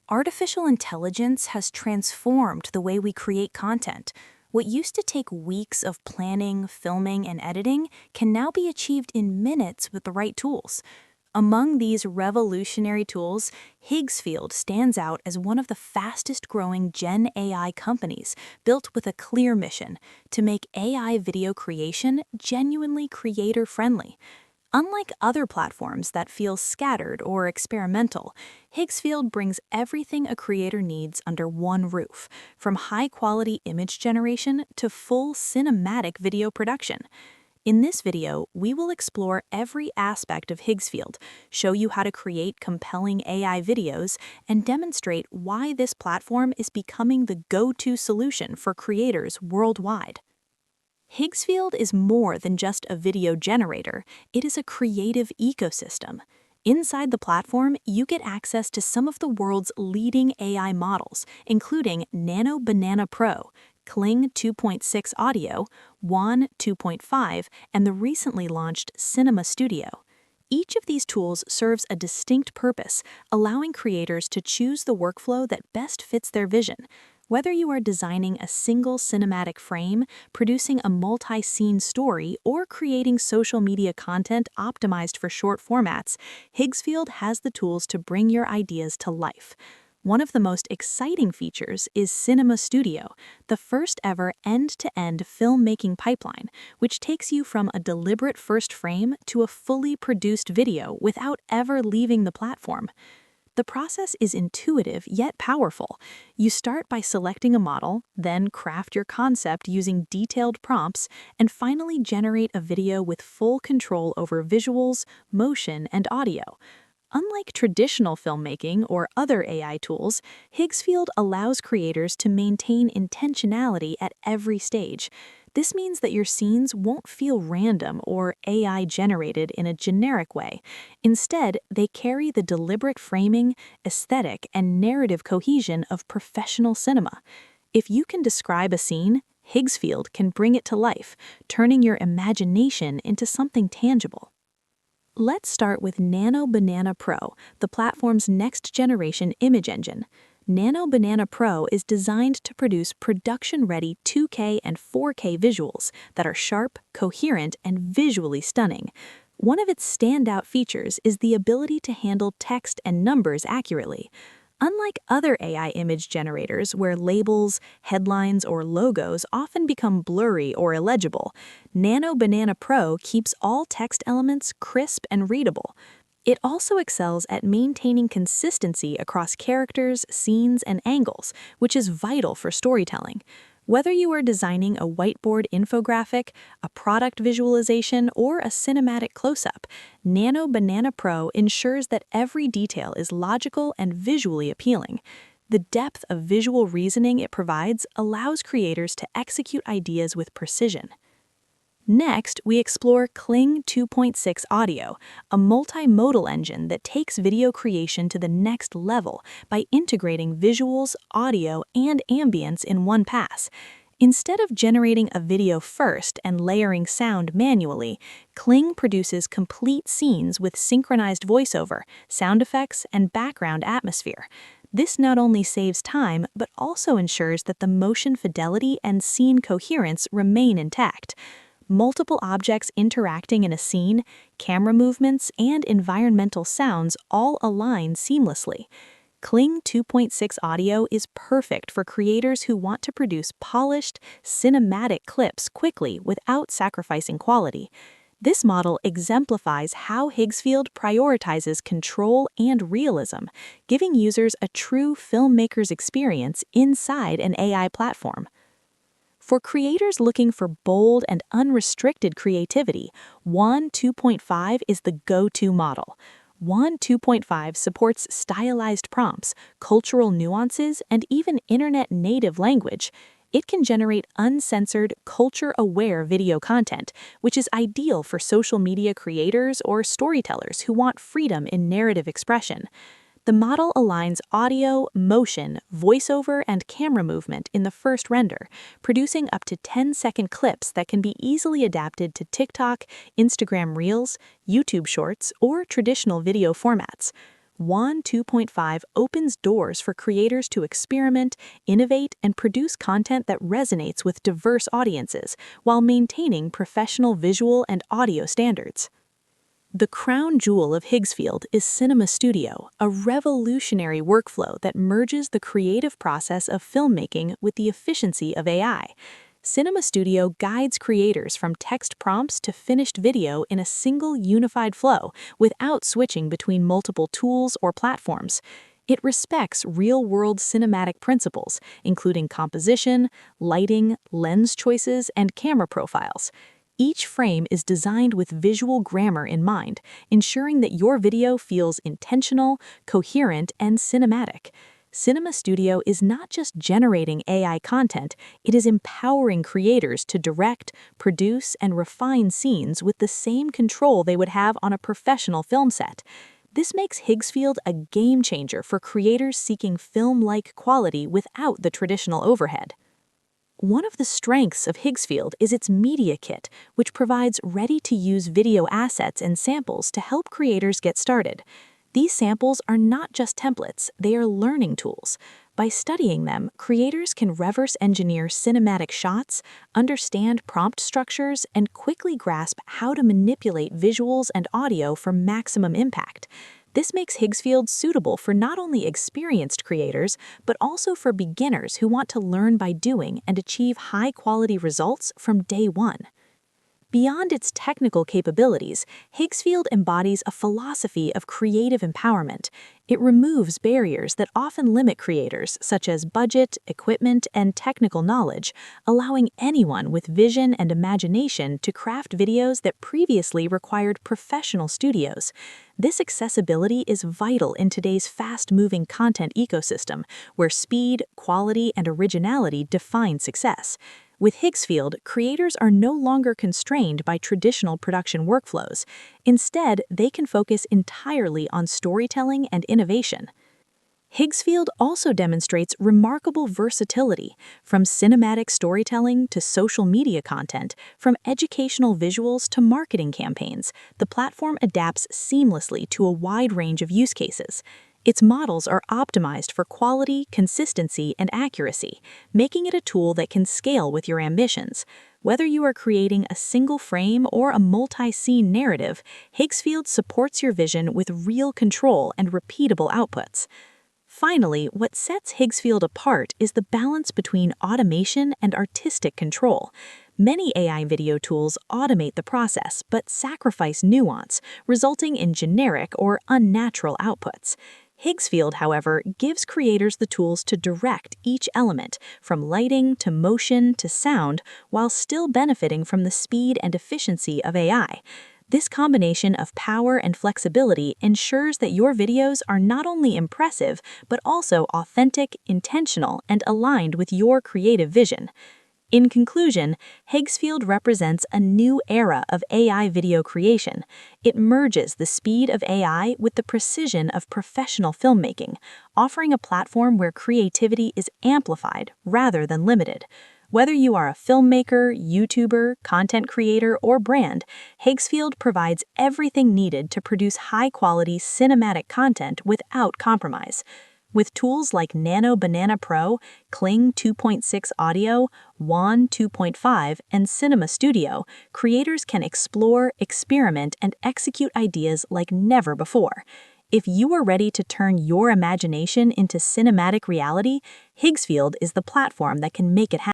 Artificial intelligence has transformed the way we create content. What used to take weeks of planning, filming, and editing can now be achieved in minutes with the right tools. Among these revolutionary tools, Higgsfield stands out as one of the fastest-growing Gen AI companies, built with a clear mission to make AI video creation genuinely creator-friendly. Unlike other platforms that feel scattered or experimental, Higgsfield brings everything a creator needs under one roof, from high-quality image generation to full cinematic video production. In this video, we will explore every aspect of Higgsfield, show you how to create compelling AI videos, and demonstrate why this platform is becoming the go-to solution for creators worldwide. Higgsfield is more than just a video generator, it is a creative ecosystem. Inside the platform, you get access to some of the world's leading AI models, including Nano Banana Pro, Kling 2.6 Audio, WAN 2.5, and the recently launched Cinema Studio. Each of these tools serves a distinct purpose, allowing creators to choose the workflow that best fits their vision. Whether you are designing a single cinematic frame, producing a multi-scene story, or creating social media content optimized for short formats, Higgsfield has the tools to bring your ideas to life. One of the most exciting features is Cinema Studio, the first ever end-to-end filmmaking pipeline, which takes you from a deliberate first frame to a fully produced video without ever leaving the platform. The process is intuitive yet powerful. You start by selecting a model, then craft your concept using detailed prompts, and finally generate a video with full control over visuals, motion, and audio. Unlike traditional filmmaking or other AI tools, Higgsfield allows creators to maintain intentionality at every stage. This means that your scenes won't feel random or AI-generated in a generic way. Instead, they carry the deliberate framing, aesthetic, and narrative cohesion of professional cinema. If you can describe a scene, Higgsfield can bring it to life, turning your imagination into something tangible. Let's start with Nano Banana Pro, the platform's next-generation image engine. Nano Banana Pro is designed to produce production-ready 2K and 4K visuals that are sharp, coherent, and visually stunning. One of its standout features is the ability to handle text and numbers accurately. Unlike other AI image generators where labels, headlines, or logos often become blurry or illegible, Nano Banana Pro keeps all text elements crisp and readable. It also excels at maintaining consistency across characters, scenes, and angles, which is vital for storytelling. Whether you are designing a whiteboard infographic, a product visualization, or a cinematic close-up, Nano Banana Pro ensures that every detail is logical and visually appealing. The depth of visual reasoning it provides allows creators to execute ideas with precision. Next, we explore Kling 2.6 Audio, a multimodal engine that takes video creation to the next level by integrating visuals, audio, and ambience in one pass. Instead of generating a video first and layering sound manually, Kling produces complete scenes with synchronized voiceover, sound effects, and background atmosphere. This not only saves time, but also ensures that the motion fidelity and scene coherence remain intact. Multiple objects interacting in a scene, camera movements, and environmental sounds all align seamlessly. Kling 2.6 Audio is perfect for creators who want to produce polished, cinematic clips quickly without sacrificing quality. This model exemplifies how Higgsfield prioritizes control and realism, giving users a true filmmaker's experience inside an AI platform. For creators looking for bold and unrestricted creativity, WAN 2.5 is the go-to model. WAN 2.5 supports stylized prompts, cultural nuances, and even internet-native language. It can generate uncensored, culture-aware video content, which is ideal for social media creators or storytellers who want freedom in narrative expression. The model aligns audio, motion, voiceover, and camera movement in the first render, producing up to 10-second clips that can be easily adapted to TikTok, Instagram Reels, YouTube Shorts, or traditional video formats. WAN 2.5 opens doors for creators to experiment, innovate, and produce content that resonates with diverse audiences while maintaining professional visual and audio standards. The crown jewel of Higgsfield is Cinema Studio, a revolutionary workflow that merges the creative process of filmmaking with the efficiency of AI. Cinema Studio guides creators from text prompts to finished video in a single unified flow without switching between multiple tools or platforms. It respects real-world cinematic principles, including composition, lighting, lens choices, and camera profiles. Each frame is designed with visual grammar in mind, ensuring that your video feels intentional, coherent, and cinematic. Cinema Studio is not just generating AI content, it is empowering creators to direct, produce, and refine scenes with the same control they would have on a professional film set. This makes Higgsfield a game changer for creators seeking film-like quality without the traditional overhead. One of the strengths of Higgsfield is its Media Kit, which provides ready-to-use video assets and samples to help creators get started. These samples are not just templates, they are learning tools. By studying them, creators can reverse engineer cinematic shots, understand prompt structures, and quickly grasp how to manipulate visuals and audio for maximum impact. This makes Higgsfield suitable for not only experienced creators, but also for beginners who want to learn by doing and achieve high-quality results from day one. Beyond its technical capabilities, Higgsfield embodies a philosophy of creative empowerment. It removes barriers that often limit creators, such as budget, equipment, and technical knowledge, allowing anyone with vision and imagination to craft videos that previously required professional studios. This accessibility is vital in today's fast-moving content ecosystem, where speed, quality, and originality define success. With Higgsfield, creators are no longer constrained by traditional production workflows. Instead, they can focus entirely on storytelling and innovation. Higgsfield also demonstrates remarkable versatility, from cinematic storytelling to social media content, from educational visuals to marketing campaigns. The platform adapts seamlessly to a wide range of use cases. Its models are optimized for quality, consistency, and accuracy, making it a tool that can scale with your ambitions. Whether you are creating a single frame or a multi-scene narrative, Higgsfield supports your vision with real control and repeatable outputs. Finally, what sets Higgsfield apart is the balance between automation and artistic control. Many AI video tools automate the process but sacrifice nuance, resulting in generic or unnatural outputs. Higgsfield, however, gives creators the tools to direct each element, from lighting to motion to sound, while still benefiting from the speed and efficiency of AI. This combination of power and flexibility ensures that your videos are not only impressive, but also authentic, intentional, and aligned with your creative vision. In conclusion, Higgsfield represents a new era of AI video creation. It merges the speed of AI with the precision of professional filmmaking, offering a platform where creativity is amplified rather than limited. Whether you are a filmmaker, YouTuber, content creator, or brand, Higgsfield provides everything needed to produce high-quality cinematic content without compromise. With tools like Nano Banana Pro, Kling 2.6 Audio, WAN 2.5, and Cinema Studio, creators can explore, experiment, and execute ideas like never before. If you are ready to turn your imagination into cinematic reality, Higgsfield is the platform that can make it happen.